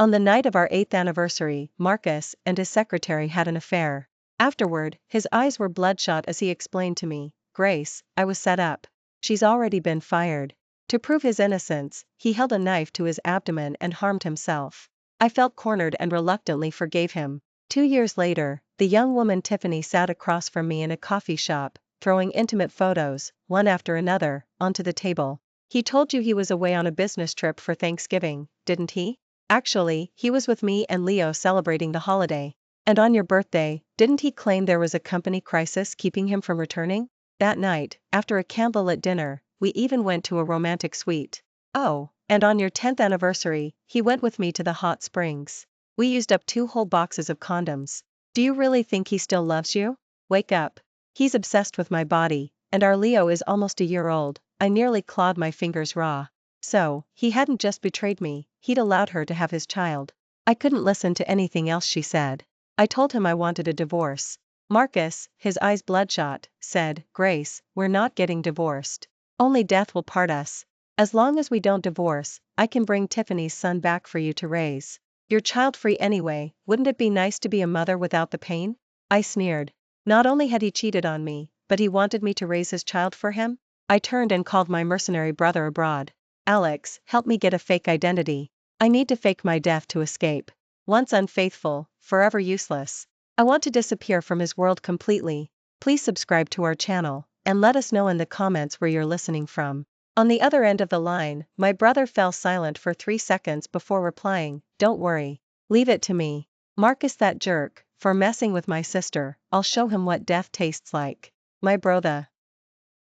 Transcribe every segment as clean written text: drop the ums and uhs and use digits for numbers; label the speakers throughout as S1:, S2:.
S1: On the night of our 8th anniversary, Marcus and his secretary had an affair. Afterward, his eyes were bloodshot as he explained to me, "Grace, I was set up. She's already been fired." To prove his innocence, he held a knife to his abdomen and harmed himself. I felt cornered and reluctantly forgave him. 2 years later, the young woman Tiffany sat across from me in a coffee shop, throwing intimate photos, one after another, onto the table. "He told you he was away on a business trip for Thanksgiving, didn't he? Actually, he was with me and Leo celebrating the holiday. And on your birthday, didn't he claim there was a company crisis keeping him from returning? That night, after a candlelit dinner, we even went to a romantic suite. Oh, and on your 10th anniversary, he went with me to the hot springs. We used up 2 whole boxes of condoms. Do you really think he still loves you? Wake up. He's obsessed with my body, and our Leo is almost a year old." I nearly clawed my fingers raw. So, he hadn't just betrayed me, he'd allowed her to have his child. I couldn't listen to anything else she said. I told him I wanted a divorce. Marcus, his eyes bloodshot, said, "Grace, we're not getting divorced. Only death will part us. As long as we don't divorce, I can bring Tiffany's son back for you to raise. You're child-free anyway, wouldn't it be nice to be a mother without the pain?" I sneered. Not only had he cheated on me, but he wanted me to raise his child for him? I turned and called my mercenary brother abroad. "Alex, help me get a fake identity. I need to fake my death to escape. Once unfaithful, forever useless. I want to disappear from his world completely." Please subscribe to our channel, and let us know in the comments where you're listening from. On the other end of the line, my brother fell silent for 3 seconds before replying, "Don't worry. Leave it to me. Marcus, that jerk, for messing with my sister, I'll show him what death tastes like." My brother,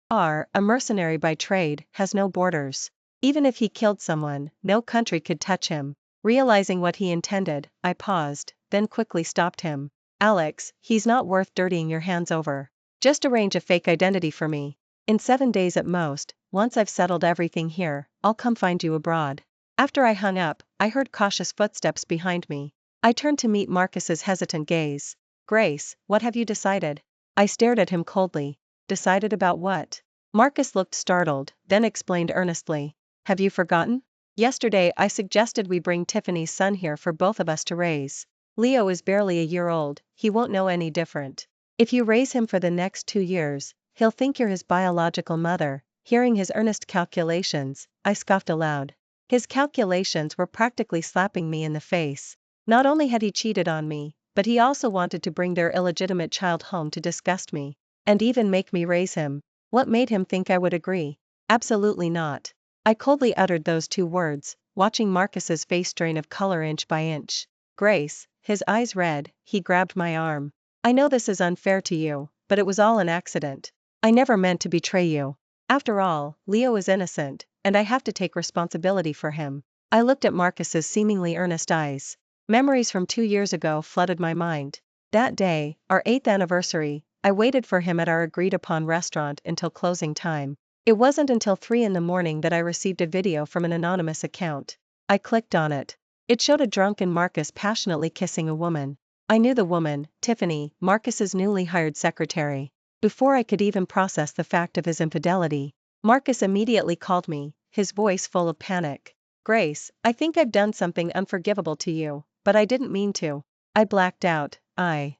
S1: a mercenary by trade, has no borders. Even if he killed someone, no country could touch him. Realizing what he intended, I paused, then quickly stopped him. "Alex, he's not worth dirtying your hands over. Just arrange a fake identity for me. In 7 days at most, once I've settled everything here, I'll come find you abroad." After I hung up, I heard cautious footsteps behind me. I turned to meet Marcus's hesitant gaze. "Grace, what have you decided?" I stared at him coldly. "Decided about what?" Marcus looked startled, then explained earnestly. "Have you forgotten? Yesterday I suggested we bring Tiffany's son here for both of us to raise. Leo is barely a year old, he won't know any different. If you raise him for the next 2 years, he'll think you're his biological mother." Hearing his earnest calculations, I scoffed aloud. His calculations were practically slapping me in the face. Not only had he cheated on me, but he also wanted to bring their illegitimate child home to disgust me, and even make me raise him. What made him think I would agree? Absolutely not. I coldly uttered those 2 words, watching Marcus's face drain of color inch by inch. "Grace," his eyes red, he grabbed my arm. "I know this is unfair to you, but it was all an accident. I never meant to betray you. After all, Leo is innocent, and I have to take responsibility for him." I looked at Marcus's seemingly earnest eyes. Memories from 2 years ago flooded my mind. That day, our 8th anniversary, I waited for him at our agreed-upon restaurant until closing time. It wasn't until 3 in the morning that I received a video from an anonymous account. I clicked on it. It showed a drunken Marcus passionately kissing a woman. I knew the woman, Tiffany, Marcus's newly hired secretary. Before I could even process the fact of his infidelity, Marcus immediately called me, his voice full of panic. "Grace, I think I've done something unforgivable to you, but I didn't mean to." I blacked out. I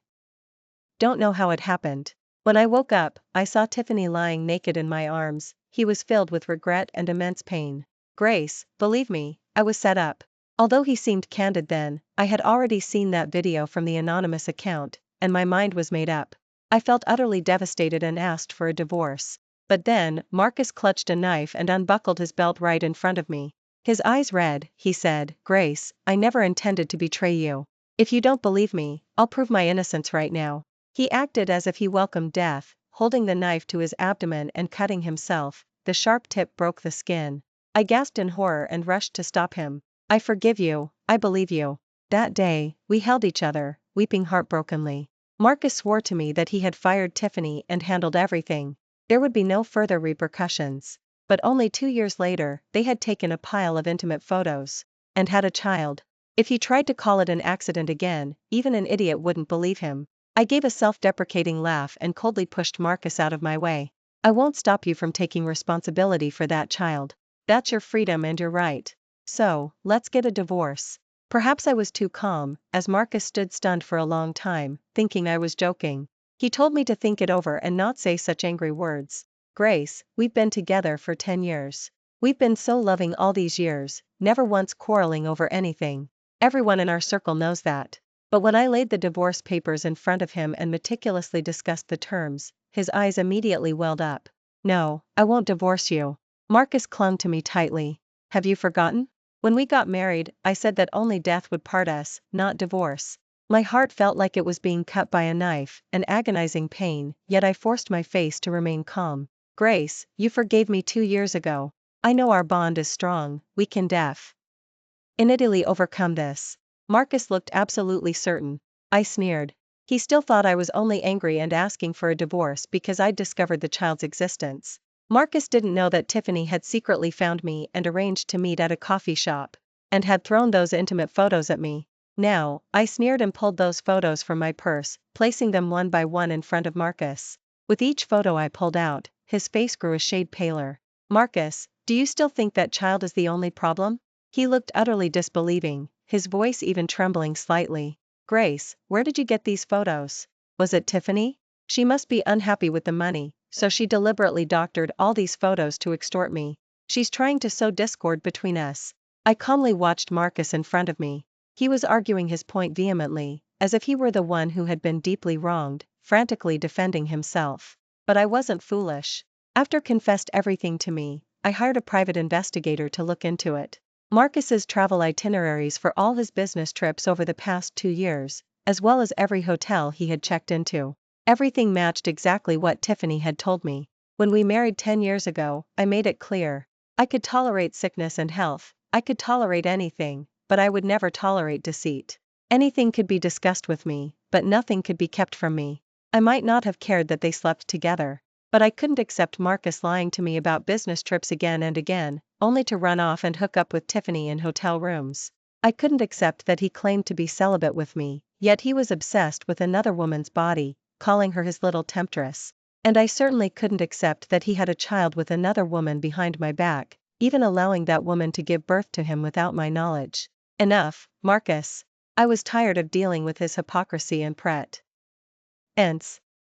S1: don't know how it happened. When I woke up, I saw Tiffany lying naked in my arms. He was filled with regret and immense pain. "Grace, believe me, I was set up." Although he seemed candid then, I had already seen that video from the anonymous account, and my mind was made up. I felt utterly devastated and asked for a divorce. But then, Marcus clutched a knife and unbuckled his belt right in front of me. His eyes red, he said, "Grace, I never intended to betray you. If you don't believe me, I'll prove my innocence right now." He acted as if he welcomed death, holding the knife to his abdomen and cutting himself. The sharp tip broke the skin. I gasped in horror and rushed to stop him. "I forgive you, I believe you." That day, we held each other, weeping heartbrokenly. Marcus swore to me that he had fired Tiffany and handled everything. There would be no further repercussions. But only 2 years later, they had taken a pile of intimate photos and had a child. If he tried to call it an accident again, even an idiot wouldn't believe him. I gave a self-deprecating laugh and coldly pushed Marcus out of my way. "I won't stop you from taking responsibility for that child. That's your freedom and your right. So, let's get a divorce." Perhaps I was too calm, as Marcus stood stunned for a long time, thinking I was joking. He told me to think it over and not say such angry words. Grace, we've been together for 10 years. We've been so loving all these years, never once quarreling over anything. Everyone in our circle knows that. But when I laid the divorce papers in front of him and meticulously discussed the terms, his eyes immediately welled up. No, I won't divorce you. Marcus clung to me tightly. Have you forgotten? When we got married, I said that only death would part us, not divorce. My heart felt like it was being cut by a knife, an agonizing pain, yet I forced my face to remain calm. Grace, you forgave me 2 years ago. I know our bond is strong, we can definitely overcome this. Marcus looked absolutely certain. I sneered. He still thought I was only angry and asking for a divorce because I'd discovered the child's existence. Marcus didn't know that Tiffany had secretly found me and arranged to meet at a coffee shop, and had thrown those intimate photos at me. Now, I sneered and pulled those photos from my purse, placing them one by one in front of Marcus. With each photo I pulled out, his face grew a shade paler. Marcus, do you still think that child is the only problem? He looked utterly disbelieving, his voice even trembling slightly. Grace, where did you get these photos? Was it Tiffany? She must be unhappy with the money, so she deliberately doctored all these photos to extort me. She's trying to sow discord between us. I calmly watched Marcus in front of me. He was arguing his point vehemently, as if he were the one who had been deeply wronged, frantically defending himself. But I wasn't foolish. After confessed everything to me, I hired a private investigator to look into it. Marcus's travel itineraries for all his business trips over the past 2 years, as well as every hotel he had checked into. Everything matched exactly what Tiffany had told me. When we married 10 years ago, I made it clear. I could tolerate sickness and health, I could tolerate anything, but I would never tolerate deceit. Anything could be discussed with me, but nothing could be kept from me. I might not have cared that they slept together, but I couldn't accept Marcus lying to me about business trips again and again, only to run off and hook up with Tiffany in hotel rooms. I couldn't accept that he claimed to be celibate with me, yet he was obsessed with another woman's body, calling her his little temptress. And I certainly couldn't accept that he had a child with another woman behind my back, even allowing that woman to give birth to him without my knowledge. Enough, Marcus. I was tired of dealing with his hypocrisy and pretense.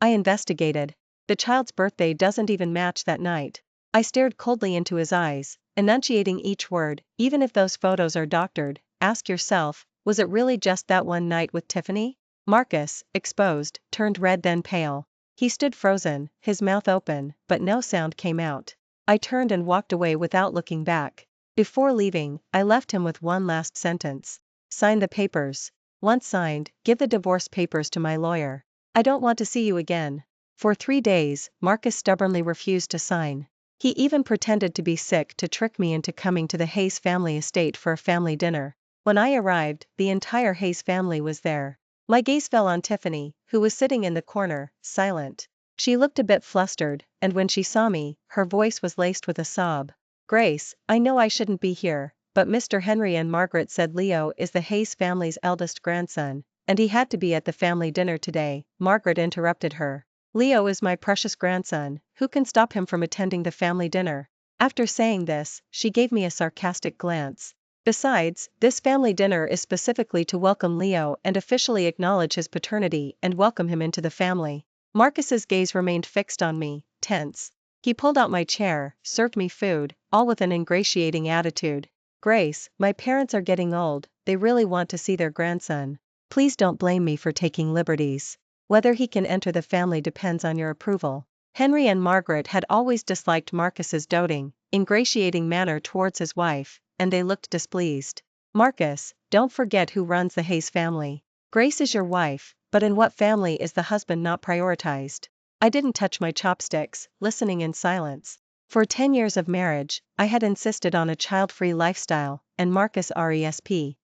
S1: I investigated. The child's birthday doesn't even match that night. I stared coldly into his eyes, enunciating each word. Even if those photos are doctored, ask yourself, was it really just that one night with Tiffany? Marcus, exposed, turned red then pale. He stood frozen, his mouth open, but no sound came out. I turned and walked away without looking back. Before leaving, I left him with one last sentence. Sign the papers. Once signed, give the divorce papers to my lawyer. I don't want to see you again. For 3 days, Marcus stubbornly refused to sign. He even pretended to be sick to trick me into coming to the Hayes family estate for a family dinner. When I arrived, the entire Hayes family was there. My gaze fell on Tiffany, who was sitting in the corner, silent. She looked a bit flustered, and when she saw me, her voice was laced with a sob. Grace, I know I shouldn't be here, but Mr. Henry and Margaret said Leo is the Hayes family's eldest grandson, and he had to be at the family dinner today. Margaret interrupted her. Leo is my precious grandson, who can stop him from attending the family dinner? After saying this, she gave me a sarcastic glance. Besides, this family dinner is specifically to welcome Leo and officially acknowledge his paternity and welcome him into the family. Marcus's gaze remained fixed on me, tense. He pulled out my chair, served me food, all with an ingratiating attitude. Grace, my parents are getting old, they really want to see their grandson. Please don't blame me for taking liberties. Whether he can enter the family depends on your approval. Henry and Margaret had always disliked Marcus's doting, ingratiating manner towards his wife, and they looked displeased. Marcus, don't forget who runs the Hayes family. Grace is your wife, but in what family is the husband not prioritized? I didn't touch my chopsticks, listening in silence. For 10 years of marriage, I had insisted on a child-free lifestyle, and Marcus RESP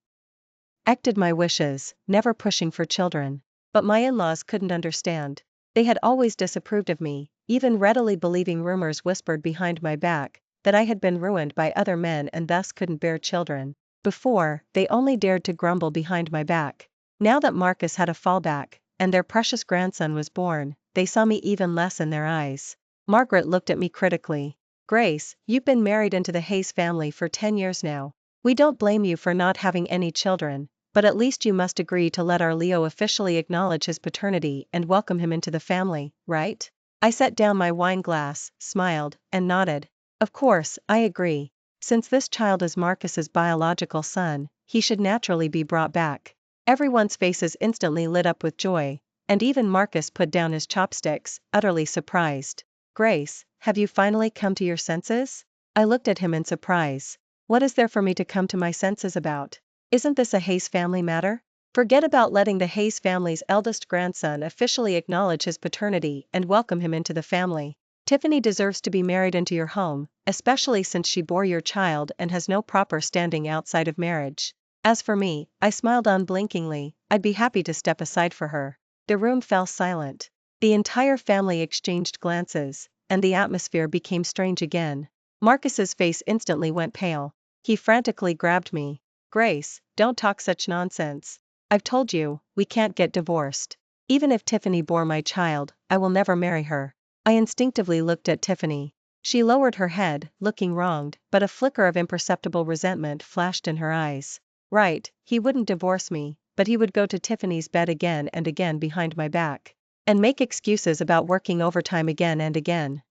S1: acted my wishes, never pushing for children. But my in-laws couldn't understand. They had always disapproved of me, even readily believing rumors whispered behind my back, that I had been ruined by other men and thus couldn't bear children. Before, they only dared to grumble behind my back. Now that Marcus had a fallback, and their precious grandson was born, they saw me even less in their eyes. Margaret looked at me critically. Grace, you've been married into the Hayes family for 10 years now. We don't blame you for not having any children, but at least you must agree to let our Leo officially acknowledge his paternity and welcome him into the family, right? I set down my wine glass, smiled, and nodded. Of course, I agree. Since this child is Marcus's biological son, he should naturally be brought back. Everyone's faces instantly lit up with joy, and even Marcus put down his chopsticks, utterly surprised. Grace, have you finally come to your senses? I looked at him in surprise. What is there for me to come to my senses about? Isn't this a Hayes family matter? Forget about letting the Hayes family's eldest grandson officially acknowledge his paternity and welcome him into the family. Tiffany deserves to be married into your home, especially since she bore your child and has no proper standing outside of marriage. As for me, I smiled unblinkingly, I'd be happy to step aside for her. The room fell silent. The entire family exchanged glances, and the atmosphere became strange again. Marcus's face instantly went pale. He frantically grabbed me. Grace, don't talk such nonsense. I've told you, we can't get divorced. Even if Tiffany bore my child, I will never marry her. I instinctively looked at Tiffany. She lowered her head, looking wronged, but a flicker of imperceptible resentment flashed in her eyes. Right, he wouldn't divorce me, but he would go to Tiffany's bed again and again behind my back. And make excuses about working overtime again and again.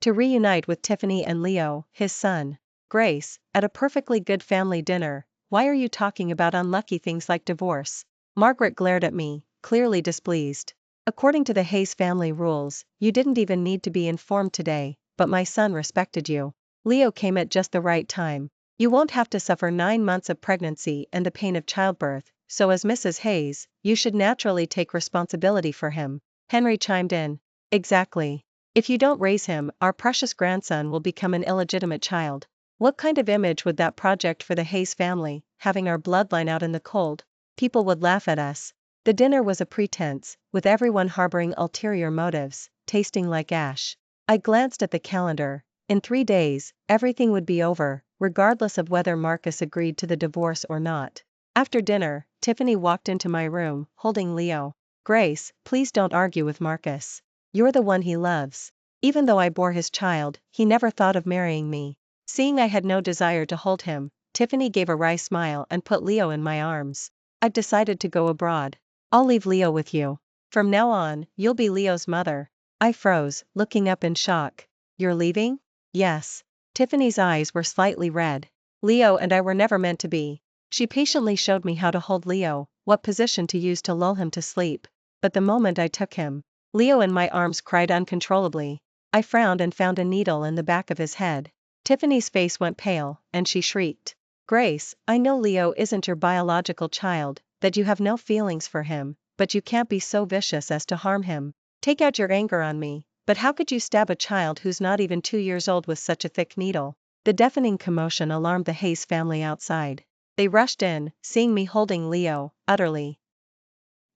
S1: To reunite with Tiffany and Leo, his son. Grace, at a perfectly good family dinner, why are you talking about unlucky things like divorce? Margaret glared at me, clearly displeased. According to the Hayes family rules, you didn't even need to be informed today, but my son respected you. Leo came at just the right time. You won't have to suffer 9 months of pregnancy and the pain of childbirth, so as Mrs. Hayes, you should naturally take responsibility for him. Henry chimed in. Exactly. If you don't raise him, our precious grandson will become an illegitimate child. What kind of image would that project for the Hayes family, having our bloodline out in the cold? People would laugh at us. The dinner was a pretense, with everyone harboring ulterior motives, tasting like ash. I glanced at the calendar. In 3 days, everything would be over, regardless of whether Marcus agreed to the divorce or not. After dinner, Tiffany walked into my room, holding Leo. Grace, please don't argue with Marcus. You're the one he loves. Even though I bore his child, he never thought of marrying me. Seeing I had no desire to hold him, Tiffany gave a wry smile and put Leo in my arms. I've decided to go abroad. I'll leave Leo with you. From now on, you'll be Leo's mother. I froze, looking up in shock. You're leaving? Yes. Tiffany's eyes were slightly red. Leo and I were never meant to be. She patiently showed me how to hold Leo, what position to use to lull him to sleep. But the moment I took him, Leo in my arms cried uncontrollably. I frowned and found a needle in the back of his head. Tiffany's face went pale, and she shrieked. Grace, I know Leo isn't your biological child, that you have no feelings for him, but you can't be so vicious as to harm him. Take out your anger on me, but how could you stab a child who's not even 2 years old with such a thick needle? The deafening commotion alarmed the Hayes family outside. They rushed in, seeing me holding Leo, utterly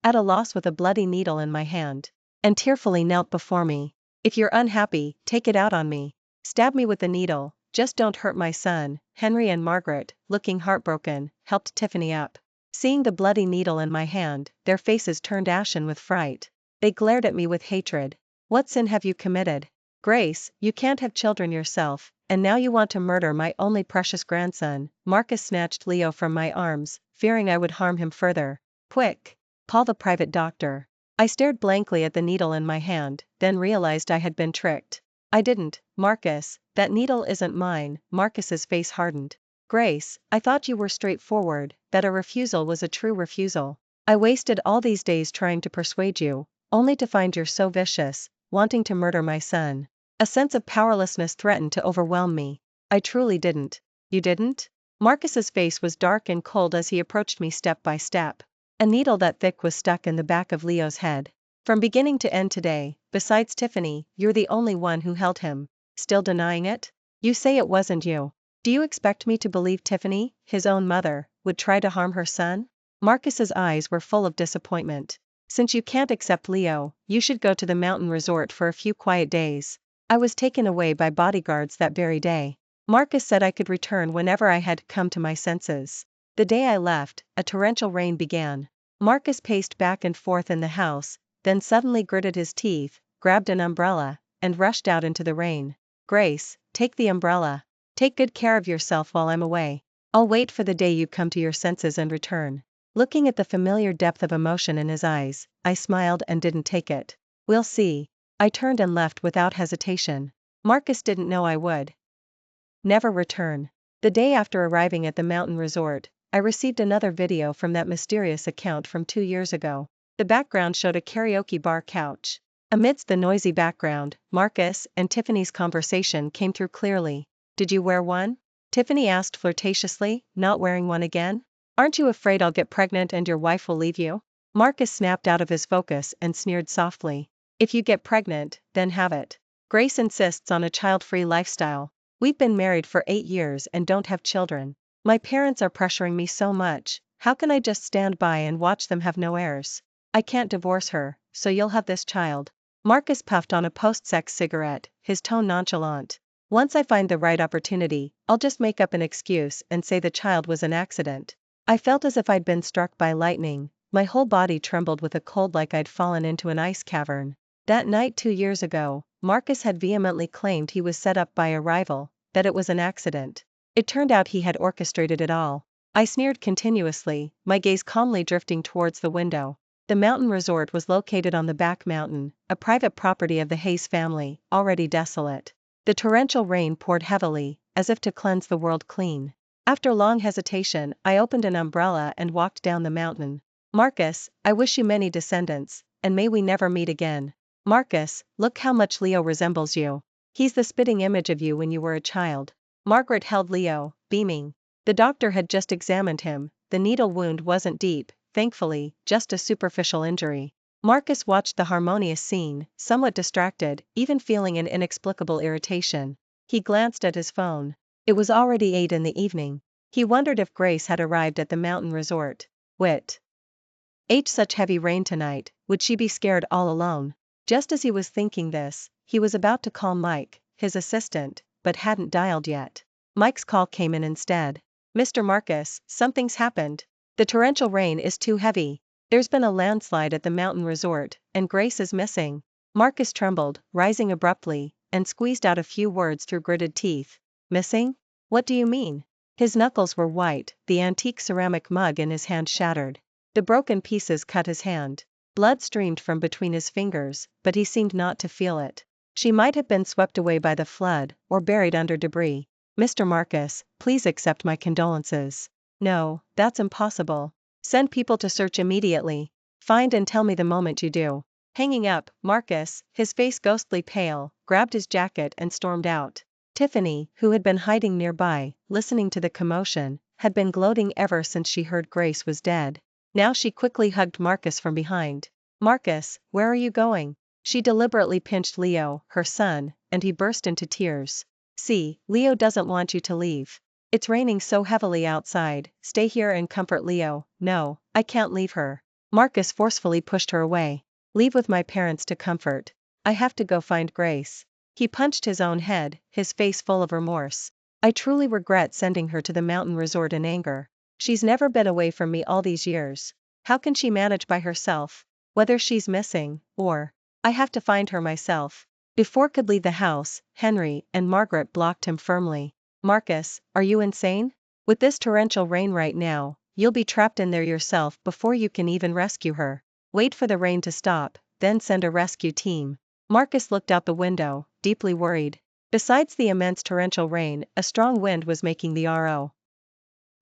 S1: at a loss with a bloody needle in my hand, and tearfully knelt before me. If you're unhappy, take it out on me. Stab me with the needle, just don't hurt my son. Henry and Margaret, looking heartbroken, helped Tiffany up. Seeing the bloody needle in my hand, their faces turned ashen with fright. They glared at me with hatred. What sin have you committed? Grace, you can't have children yourself, and now you want to murder my only precious grandson. Marcus snatched Leo from my arms, fearing I would harm him further. Quick! Call the private doctor. I stared blankly at the needle in my hand, then realized I had been tricked. I didn't, Marcus, that needle isn't mine. Marcus's face hardened. Grace, I thought you were straightforward, that a refusal was a true refusal. I wasted all these days trying to persuade you, only to find you're so vicious, wanting to murder my son. A sense of powerlessness threatened to overwhelm me. I truly didn't. You didn't? Marcus's face was dark and cold as he approached me step by step. A needle that thick was stuck in the back of Leo's head. From beginning to end today, besides Tiffany, you're the only one who held him. Still denying it? You say it wasn't you. Do you expect me to believe Tiffany, his own mother, would try to harm her son? Marcus's eyes were full of disappointment. Since you can't accept Leo, you should go to the mountain resort for a few quiet days. I was taken away by bodyguards that very day. Marcus said I could return whenever I had come to my senses. The day I left, a torrential rain began. Marcus paced back and forth in the house, then suddenly gritted his teeth, grabbed an umbrella, and rushed out into the rain. Grace, take the umbrella. Take good care of yourself while I'm away. I'll wait for the day you come to your senses and return. Looking at the familiar depth of emotion in his eyes, I smiled and didn't take it. We'll see. I turned and left without hesitation. Marcus didn't know I would never return. The day after arriving at the mountain resort, I received another video from that mysterious account from 2 years ago. The background showed a karaoke bar couch. Amidst the noisy background, Marcus and Tiffany's conversation came through clearly. "Did you wear one?" Tiffany asked flirtatiously, not wearing one again. "Aren't you afraid I'll get pregnant and your wife will leave you?" Marcus snapped out of his focus and sneered softly. "If you get pregnant, then have it. Grace insists on a child-free lifestyle. We've been married for 8 years and don't have children. My parents are pressuring me so much, how can I just stand by and watch them have no heirs? I can't divorce her, so you'll have this child." Marcus puffed on a post-sex cigarette, his tone nonchalant. "Once I find the right opportunity, I'll just make up an excuse and say the child was an accident." I felt as if I'd been struck by lightning. My whole body trembled with a cold like I'd fallen into an ice cavern. That night 2 years ago, Marcus had vehemently claimed he was set up by a rival, that it was an accident. It turned out he had orchestrated it all. I sneered continuously, my gaze calmly drifting towards the window. The mountain resort was located on the back mountain, a private property of the Hayes family, already desolate. The torrential rain poured heavily, as if to cleanse the world clean. After long hesitation, I opened an umbrella and walked down the mountain. "Marcus, I wish you many descendants, and may we never meet again." "Marcus, look how much Leo resembles you. He's the spitting image of you when you were a child." Margaret held Leo, beaming. The doctor had just examined him. The needle wound wasn't deep, thankfully, just a superficial injury. Marcus watched the harmonious scene, somewhat distracted, even feeling an inexplicable irritation. He glanced at his phone. It was already 8 in the evening. He wondered if Grace had arrived at the mountain resort. Such heavy rain tonight, would she be scared all alone? Just as he was thinking this, he was about to call Mike, his assistant, but hadn't dialed yet. Mike's call came in instead. "Mr. Marcus, something's happened. The torrential rain is too heavy. There's been a landslide at the mountain resort, and Grace is missing." Marcus trembled, rising abruptly, and squeezed out a few words through gritted teeth. "Missing? What do you mean?" His knuckles were white, the antique ceramic mug in his hand shattered. The broken pieces cut his hand. Blood streamed from between his fingers, but he seemed not to feel it. She might have been swept away by the flood, or buried under debris. "Mr. Marcus, please accept my condolences." "No, that's impossible. Send people to search immediately. Find and tell me the moment you do." Hanging up, Marcus, his face ghostly pale, grabbed his jacket and stormed out. Tiffany, who had been hiding nearby, listening to the commotion, had been gloating ever since she heard Grace was dead. Now she quickly hugged Marcus from behind. "Marcus, where are you going?" She deliberately pinched Leo, her son, and he burst into tears. "See, Leo doesn't want you to leave. It's raining so heavily outside, stay here and comfort Leo." "No, I can't leave her." Marcus forcefully pushed her away. "Leave with my parents to comfort. I have to go find Grace." He punched his own head, his face full of remorse. "I truly regret sending her to the mountain resort in anger. She's never been away from me all these years. How can she manage by herself? Whether she's missing, or I have to find her myself." Before could leave the house, Henry and Margaret blocked him firmly. "Marcus, are you insane? With this torrential rain right now, you'll be trapped in there yourself before you can even rescue her. Wait for the rain to stop, then send a rescue team." Marcus looked out the window, deeply worried. Besides the immense torrential rain, a strong wind was making the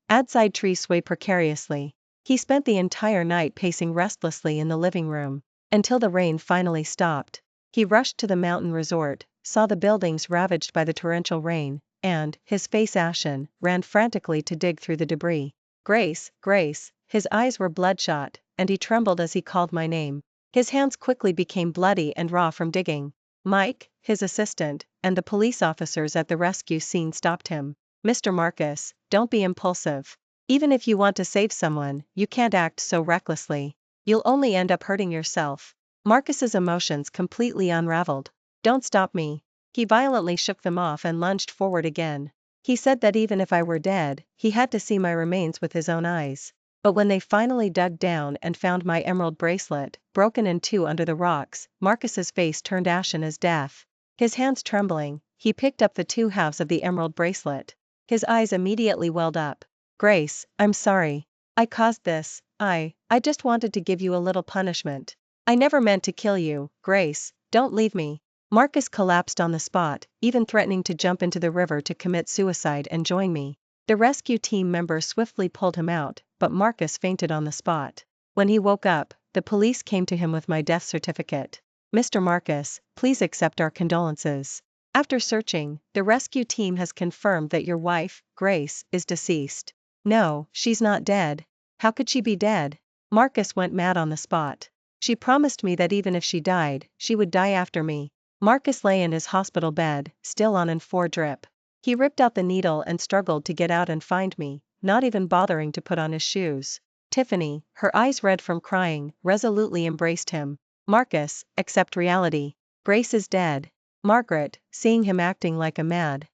S1: outside trees sway precariously. He spent the entire night pacing restlessly in the living room, until the rain finally stopped. He rushed to the mountain resort, saw the buildings ravaged by the torrential rain, and, his face ashen, ran frantically to dig through the debris. "Grace, Grace." His eyes were bloodshot, and he trembled as he called my name. His hands quickly became bloody and raw from digging. Mike, his assistant, and the police officers at the rescue scene stopped him. "Mr. Marcus, don't be impulsive. Even if you want to save someone, you can't act so recklessly. You'll only end up hurting yourself." Marcus's emotions completely unraveled. "Don't stop me." He violently shook them off and lunged forward again. He said that even if I were dead, he had to see my remains with his own eyes. But when they finally dug down and found my emerald bracelet, broken in two under the rocks, Marcus's face turned ashen as death. His hands trembling, he picked up the 2 halves of the emerald bracelet. His eyes immediately welled up. "Grace, I'm sorry. I caused this, I just wanted to give you a little punishment. I never meant to kill you, Grace, don't leave me. Marcus collapsed on the spot, even threatening to jump into the river to commit suicide and join me. The rescue team members swiftly pulled him out, but Marcus fainted on the spot. When he woke up, the police came to him with my death certificate. Mr. Marcus, please accept our condolences. After searching, the rescue team has confirmed that your wife, Grace, is deceased. No, she's not dead. How could she be dead? Marcus went mad on the spot. She promised me that even if she died, she would die after me. Marcus lay in his hospital bed, still on an 4 drip. He ripped out the needle and struggled to get out and find me, not even bothering to put on his shoes. Tiffany, her eyes red from crying, resolutely embraced him. Marcus, accept reality. Grace is dead. Margaret, seeing him acting like a mad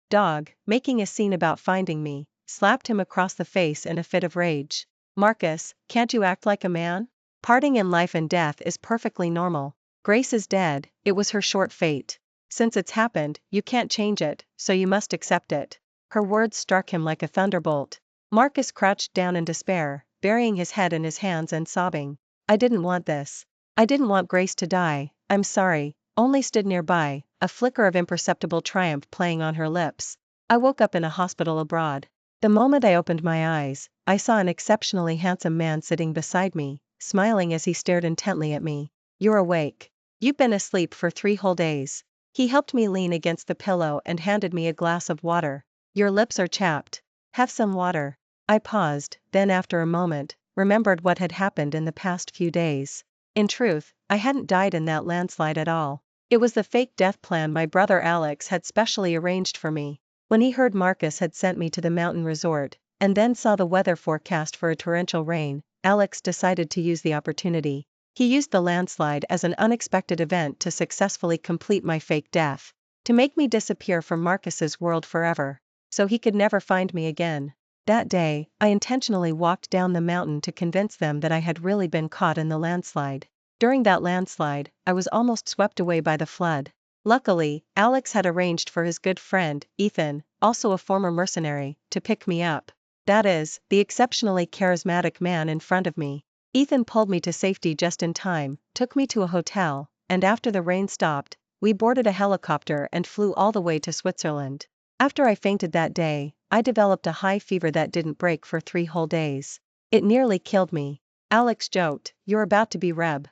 S1: dog, making a scene about finding me, slapped him across the face in a fit of rage. Marcus, can't you act like a man? Parting in life and death is perfectly normal. Grace is dead, it was her short fate. Since it's happened, you can't change it, so you must accept it. Her words struck him like a thunderbolt. Marcus crouched down in despair, burying his head in his hands and sobbing. I didn't want this. I didn't want Grace to die, I'm sorry, only stood nearby, a flicker of imperceptible triumph playing on her lips. I woke up in a hospital abroad. The moment I opened my eyes, I saw an exceptionally handsome man sitting beside me, smiling as he stared intently at me. You're awake. You've been asleep for 3 whole days. He helped me lean against the pillow and handed me a glass of water. Your lips are chapped. Have some water. I paused, then after a moment, remembered what had happened in the past few days. In truth, I hadn't died in that landslide at all. It was the fake death plan my brother Alex had specially arranged for me. When he heard Marcus had sent me to the mountain resort, and then saw the weather forecast for a torrential rain, Alex decided to use the opportunity. He used the landslide as an unexpected event to successfully complete my fake death. To make me disappear from Marcus's world forever. So he could never find me again. That day, I intentionally walked down the mountain to convince them that I had really been caught in the landslide. During that landslide, I was almost swept away by the flood. Luckily, Alex had arranged for his good friend, Ethan, also a former mercenary, to pick me up. That is, the exceptionally charismatic man in front of me. Ethan pulled me to safety just in time, took me to a hotel, and after the rain stopped, we boarded a helicopter and flew all the way to Switzerland. After I fainted that day, I developed a high fever that didn't break for 3 whole days. It nearly killed me. Alex joked, you're about to be Reb.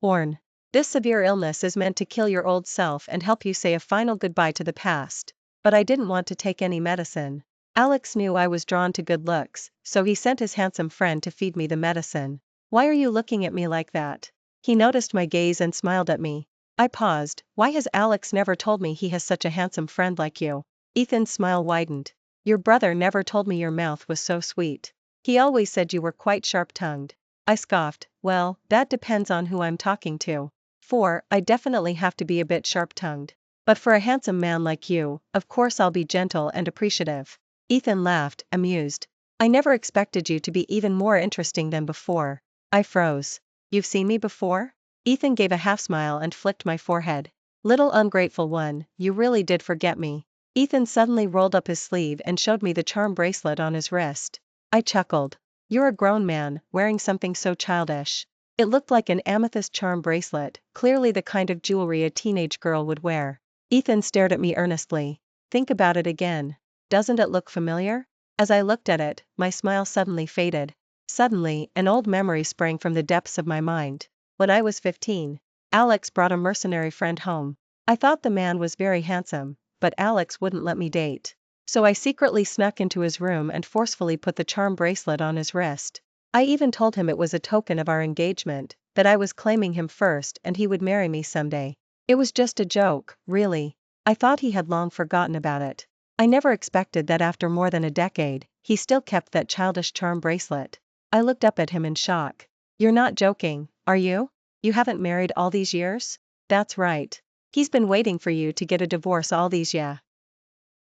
S1: Orn. This severe illness is meant to kill your old self and help you say a final goodbye to the past. But I didn't want to take any medicine. Alex knew I was drawn to good looks, so he sent his handsome friend to feed me the medicine. Why are you looking at me like that? He noticed my gaze and smiled at me. I paused. Why has Alex never told me he has such a handsome friend like you? Ethan's smile widened. Your brother never told me your mouth was so sweet. He always said you were quite sharp-tongued. I scoffed. Well, that depends on who I'm talking to. For, I definitely have to be a bit sharp-tongued. But for a handsome man like you, of course I'll be gentle and appreciative. Ethan laughed, amused. I never expected you to be even more interesting than before. I froze. You've seen me before? Ethan gave a half-smile and flicked my forehead. Little ungrateful one, you really did forget me. Ethan suddenly rolled up his sleeve and showed me the charm bracelet on his wrist. I chuckled. You're a grown man, wearing something so childish. It looked like an amethyst charm bracelet, clearly the kind of jewelry a teenage girl would wear. Ethan stared at me earnestly. Think about it again. Doesn't it look familiar? As I looked at it, my smile suddenly faded. Suddenly, an old memory sprang from the depths of my mind. When I was 15, Alex brought a mercenary friend home. I thought the man was very handsome, but Alex wouldn't let me date. So I secretly snuck into his room and forcefully put the charm bracelet on his wrist. I even told him it was a token of our engagement, that I was claiming him first and he would marry me someday. It was just a joke, really. I thought he had long forgotten about it. I never expected that after more than a decade, he still kept that childish charm bracelet. I looked up at him in shock. You're not joking, are you? You haven't married all these years? That's right. He's been waiting for you to get a divorce all these years.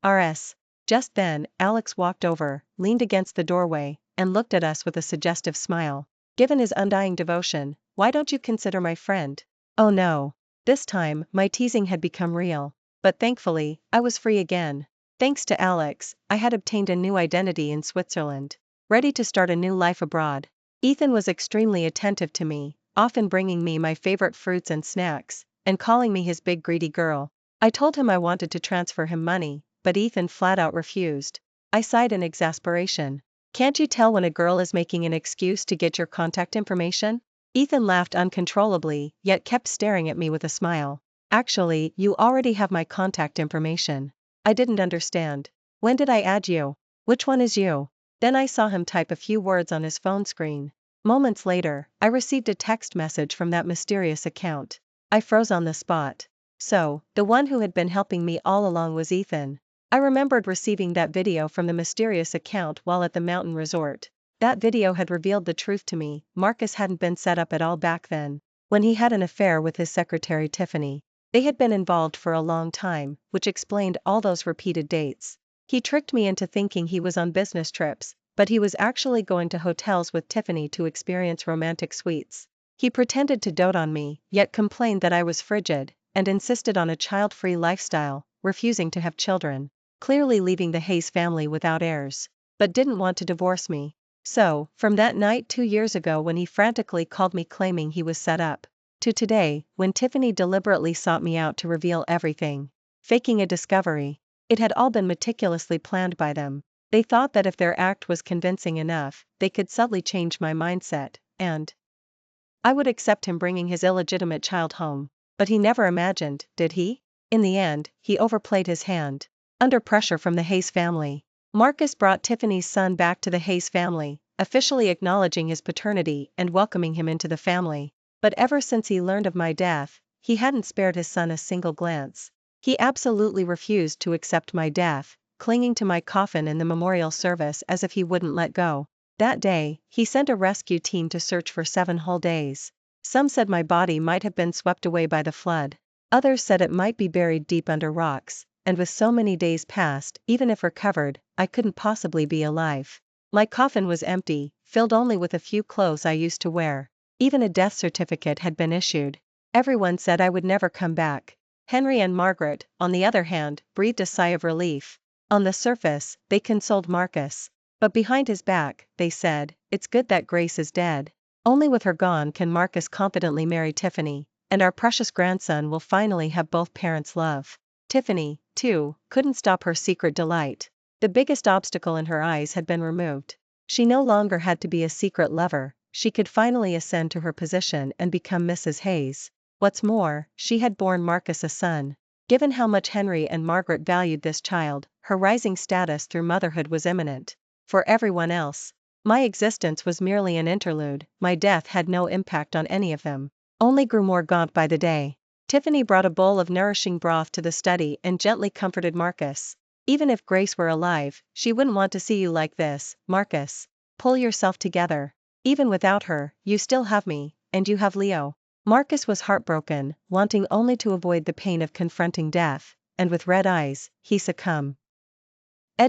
S1: RS. Just then, Alex walked over, leaned against the doorway, and looked at us with a suggestive smile. Given his undying devotion, why don't you consider my friend? Oh no. This time, my teasing had become real. But thankfully, I was free again. Thanks to Alex, I had obtained a new identity in Switzerland. ready to start a new life abroad. Ethan was extremely attentive to me, often bringing me my favorite fruits and snacks, and calling me his big greedy girl. I told him I wanted to transfer him money, but Ethan flat out refused. I sighed in exasperation. Can't you tell when a girl is making an excuse to get your contact information? Ethan laughed uncontrollably, yet kept staring at me with a smile. Actually, you already have my contact information. I didn't understand. When did I add you? Which one is you? Then I saw him type a few words on his phone screen. Moments later, I received a text message from that mysterious account. I froze on the spot. So, the one who had been helping me all along was Ethan. I remembered receiving that video from the mysterious account while at the mountain resort. That video had revealed the truth to me. Marcus hadn't been set up at all back then, when he had an affair with his secretary Tiffany. They had been involved for a long time, which explained all those repeated dates. He tricked me into thinking he was on business trips, but he was actually going to hotels with Tiffany to experience romantic suites. He pretended to dote on me, yet complained that I was frigid, and insisted on a child-free lifestyle, refusing to have children, clearly leaving the Hayes family without heirs, but didn't want to divorce me. So, from that night 2 years ago when he frantically called me claiming he was set up, to today, when Tiffany deliberately sought me out to reveal everything, faking a discovery, it had all been meticulously planned by them. They thought that if their act was convincing enough, they could subtly change my mindset, and I would accept him bringing his illegitimate child home. But he never imagined, did he? In the end, he overplayed his hand. Under pressure from the Hayes family, Marcus brought Tiffany's son back to the Hayes family, officially acknowledging his paternity and welcoming him into the family. But ever since he learned of my death, he hadn't spared his son a single glance. He absolutely refused to accept my death, clinging to my coffin in the memorial service as if he wouldn't let go. That day, he sent a rescue team to search for 7 whole days. Some said my body might have been swept away by the flood. Others said it might be buried deep under rocks, and with so many days past, even if recovered, I couldn't possibly be alive. My coffin was empty, filled only with a few clothes I used to wear. Even a death certificate had been issued. Everyone said I would never come back. Henry and Margaret, on the other hand, breathed a sigh of relief. On the surface, they consoled Marcus. But behind his back, they said, it's good that Grace is dead. Only with her gone can Marcus confidently marry Tiffany, and our precious grandson will finally have both parents' love. Tiffany, too, couldn't stop her secret delight. The biggest obstacle in her eyes had been removed. She no longer had to be a secret lover. She could finally ascend to her position and become Mrs. Hayes. What's more, she had borne Marcus a son. Given how much Henry and Margaret valued this child, her rising status through motherhood was imminent. For everyone else, my existence was merely an interlude. My death had no impact on any of them, only grew more gaunt by the day. Tiffany brought a bowl of nourishing broth to the study and gently comforted Marcus. Even if Grace were alive, she wouldn't want to see you like this, Marcus. Pull yourself together. Even without her, you still have me, and you have Leo. Marcus was heartbroken, wanting only to avoid the pain of confronting death, and with red eyes, he succumbed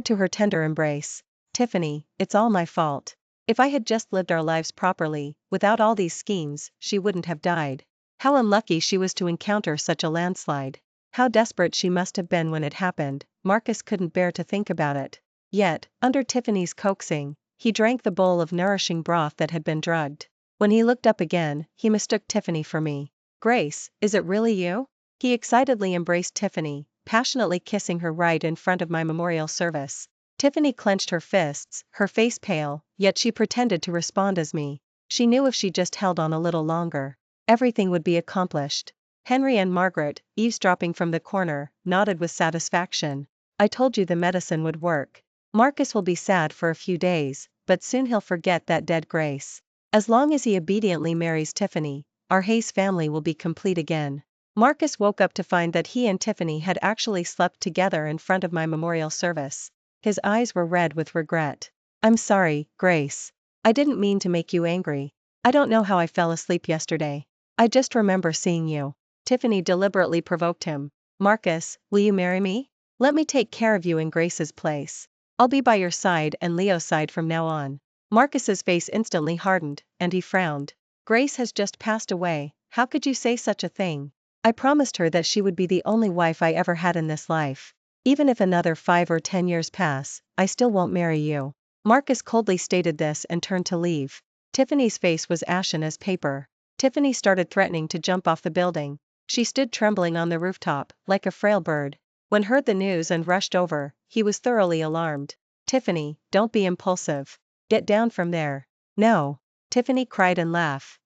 S1: to her tender embrace. Tiffany, it's all my fault. If I had just lived our lives properly, without all these schemes, she wouldn't have died. How unlucky she was to encounter such a landslide. How desperate she must have been when it happened. Marcus couldn't bear to think about it. Yet, under Tiffany's coaxing, he drank the bowl of nourishing broth that had been drugged. When he looked up again, he mistook Tiffany for me. Grace, is it really you? He excitedly embraced Tiffany, passionately kissing her right in front of my memorial service. Tiffany clenched her fists, her face pale, yet she pretended to respond as me. She knew if she just held on a little longer, everything would be accomplished. Henry and Margaret, eavesdropping from the corner, nodded with satisfaction. I told you the medicine would work. Marcus will be sad for a few days, but soon he'll forget that dead Grace. As long as he obediently marries Tiffany, our Hayes family will be complete again. Marcus woke up to find that he and Tiffany had actually slept together in front of my memorial service. His eyes were red with regret. I'm sorry, Grace. I didn't mean to make you angry. I don't know how I fell asleep yesterday. I just remember seeing you. Tiffany deliberately provoked him. Marcus, will you marry me? Let me take care of you in Grace's place. I'll be by your side and Leo's side from now on. Marcus's face instantly hardened, and he frowned. Grace has just passed away. How could you say such a thing? I promised her that she would be the only wife I ever had in this life. Even if another 5 or 10 years pass, I still won't marry you. Marcus coldly stated this and turned to leave. Tiffany's face was ashen as paper. Tiffany started threatening to jump off the building. She stood trembling on the rooftop, like a frail bird. When heard the news and rushed over, he was thoroughly alarmed. Tiffany, don't be impulsive. Get down from there. No. Tiffany cried and laughed.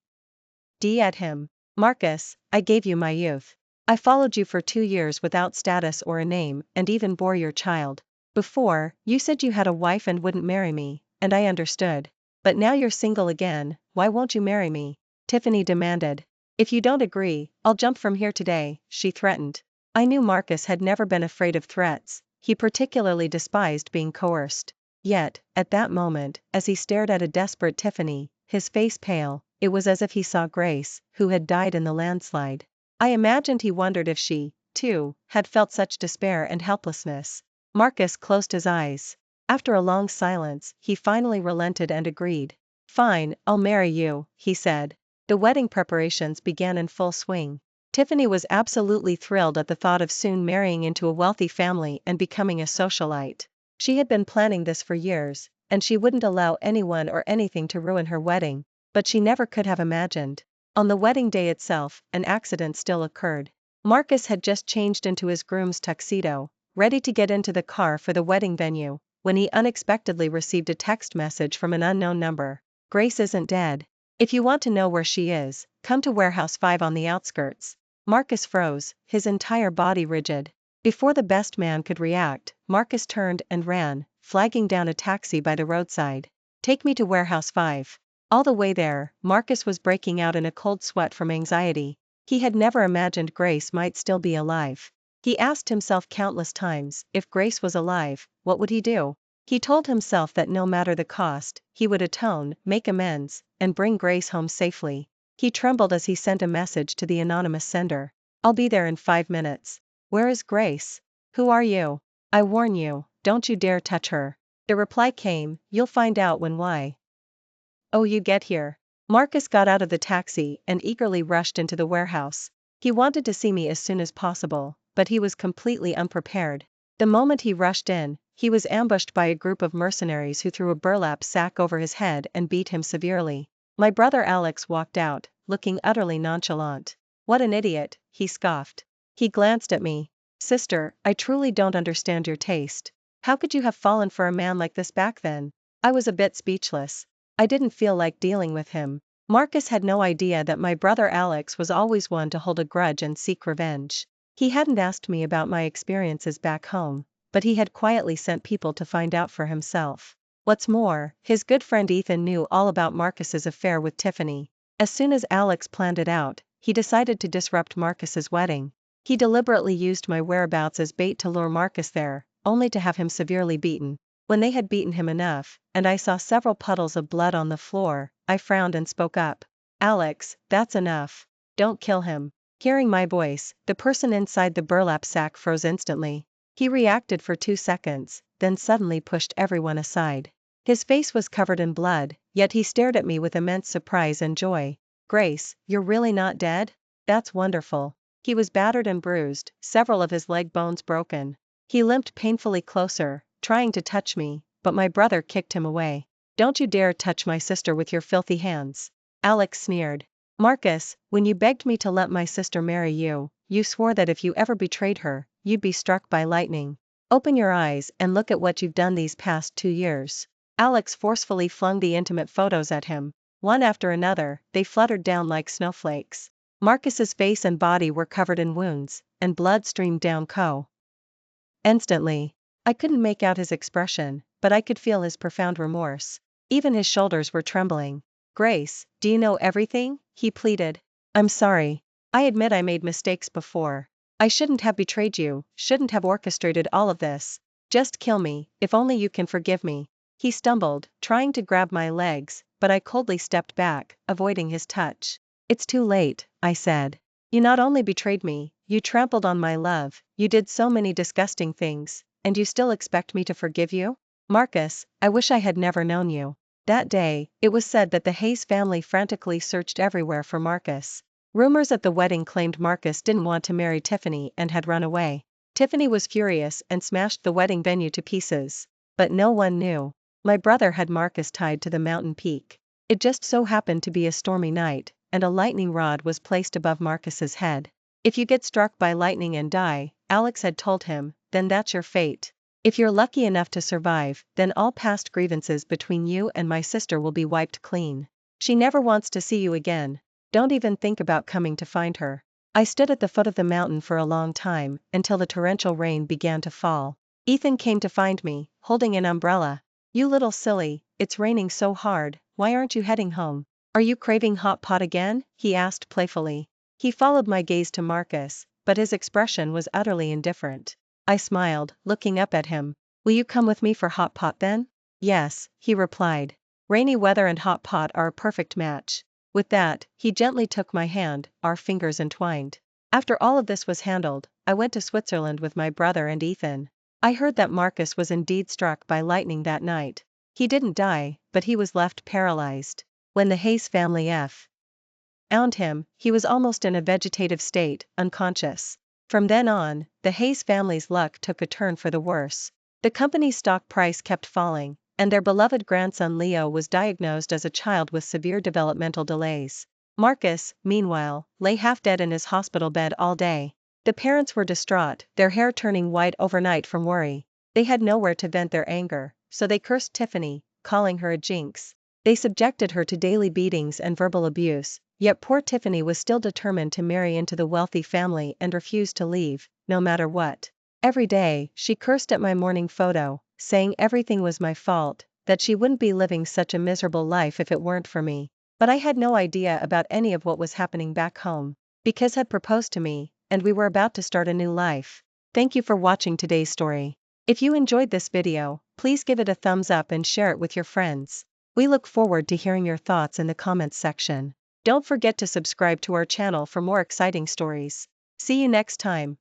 S1: At him. Marcus, I gave you my youth. I followed you for 2 years without status or a name, and even bore your child. Before, you said you had a wife and wouldn't marry me, and I understood. But now you're single again, why won't you marry me? Tiffany demanded. If you don't agree, I'll jump from here today, she threatened. I knew Marcus had never been afraid of threats, he particularly despised being coerced. Yet, at that moment, as he stared at a desperate Tiffany, his face pale, it was as if he saw Grace, who had died in the landslide. I imagined he wondered if she, too, had felt such despair and helplessness. Marcus closed his eyes. After a long silence, he finally relented and agreed. Fine, I'll marry you, he said. The wedding preparations began in full swing. Tiffany was absolutely thrilled at the thought of soon marrying into a wealthy family and becoming a socialite. She had been planning this for years, and she wouldn't allow anyone or anything to ruin her wedding, but she never could have imagined. On the wedding day itself, an accident still occurred. Marcus had just changed into his groom's tuxedo, ready to get into the car for the wedding venue, when he unexpectedly received a text message from an unknown number. Grace isn't dead. If you want to know where she is, come to Warehouse 5 on the outskirts. Marcus froze, his entire body rigid. Before the best man could react, Marcus turned and ran, flagging down a taxi by the roadside. Take me to Warehouse 5. All the way there, Marcus was breaking out in a cold sweat from anxiety. He had never imagined Grace might still be alive. He asked himself countless times, if Grace was alive, what would he do? He told himself that no matter the cost, he would atone, make amends, and bring Grace home safely. He trembled as he sent a message to the anonymous sender. I'll be there in 5 minutes. Where is Grace? Who are you? I warn you, don't you dare touch her. The reply came, you'll find out when. Why? Oh, you get here. Marcus got out of the taxi and eagerly rushed into the warehouse. He wanted to see me as soon as possible, but he was completely unprepared. The moment he rushed in, he was ambushed by a group of mercenaries who threw a burlap sack over his head and beat him severely. My brother Alex walked out, looking utterly nonchalant. What an idiot, he scoffed. He glanced at me. Sister, I truly don't understand your taste. How could you have fallen for a man like this back then? I was a bit speechless. I didn't feel like dealing with him. Marcus had no idea that my brother Alex was always one to hold a grudge and seek revenge. He hadn't asked me about my experiences back home, but he had quietly sent people to find out for himself. What's more, his good friend Ethan knew all about Marcus's affair with Tiffany. As soon as Alex planned it out, he decided to disrupt Marcus's wedding. He deliberately used my whereabouts as bait to lure Marcus there, only to have him severely beaten. When they had beaten him enough, and I saw several puddles of blood on the floor, I frowned and spoke up. Alex, that's enough. Don't kill him. Hearing my voice, the person inside the burlap sack froze instantly. He reacted for 2 seconds, then suddenly pushed everyone aside. His face was covered in blood, yet he stared at me with immense surprise and joy. Grace, you're really not dead? That's wonderful. He was battered and bruised, several of his leg bones broken. He limped painfully closer, trying to touch me, but my brother kicked him away. Don't you dare touch my sister with your filthy hands. Alex sneered. Marcus, when you begged me to let my sister marry you, you swore that if you ever betrayed her, you'd be struck by lightning. Open your eyes and look at what you've done these past 2 years. Alex forcefully flung the intimate photos at him. One after another, they fluttered down like snowflakes. Marcus's face and body were covered in wounds, and blood streamed down instantly. I couldn't make out his expression, but I could feel his profound remorse. Even his shoulders were trembling. Grace, do you know everything? He pleaded. I'm sorry. I admit I made mistakes before. I shouldn't have betrayed you, shouldn't have orchestrated all of this. Just kill me, if only you can forgive me. He stumbled, trying to grab my legs, but I coldly stepped back, avoiding his touch. It's too late, I said. You not only betrayed me, you trampled on my love, you did so many disgusting things, and you still expect me to forgive you? Marcus, I wish I had never known you. That day, it was said that the Hayes family frantically searched everywhere for Marcus. Rumors at the wedding claimed Marcus didn't want to marry Tiffany and had run away. Tiffany was furious and smashed the wedding venue to pieces. But no one knew. My brother had Marcus tied to the mountain peak. It just so happened to be a stormy night, and a lightning rod was placed above Marcus's head. If you get struck by lightning and die, Alex had told him, then that's your fate. If you're lucky enough to survive, then all past grievances between you and my sister will be wiped clean. She never wants to see you again. Don't even think about coming to find her. I stood at the foot of the mountain for a long time, until the torrential rain began to fall. Ethan came to find me, holding an umbrella. You little silly, it's raining so hard, why aren't you heading home? Are you craving hot pot again? He asked playfully. He followed my gaze to Marcus, but his expression was utterly indifferent. I smiled, looking up at him. Will you come with me for hot pot then? Yes, he replied. Rainy weather and hot pot are a perfect match. With that, he gently took my hand, our fingers entwined. After all of this was handled, I went to Switzerland with my brother and Ethan. I heard that Marcus was indeed struck by lightning that night. He didn't die, but he was left paralyzed. When the Hayes family found him, he was almost in a vegetative state, unconscious. From then on, the Hayes family's luck took a turn for the worse. The company's stock price kept falling, and their beloved grandson Leo was diagnosed as a child with severe developmental delays. Marcus, meanwhile, lay half dead in his hospital bed all day. The parents were distraught, their hair turning white overnight from worry. They had nowhere to vent their anger, so they cursed Tiffany, calling her a jinx. They subjected her to daily beatings and verbal abuse, yet poor Tiffany was still determined to marry into the wealthy family and refused to leave, no matter what. Every day, she cursed at my morning photo, saying everything was my fault, that she wouldn't be living such a miserable life if it weren't for me. But I had no idea about any of what was happening back home, because had proposed to me, and we were about to start a new life. Thank you for watching today's story. If you enjoyed this video, please give it a thumbs up and share it with your friends. We look forward to hearing your thoughts in the comments section. Don't forget to subscribe to our channel for more exciting stories. See you next time.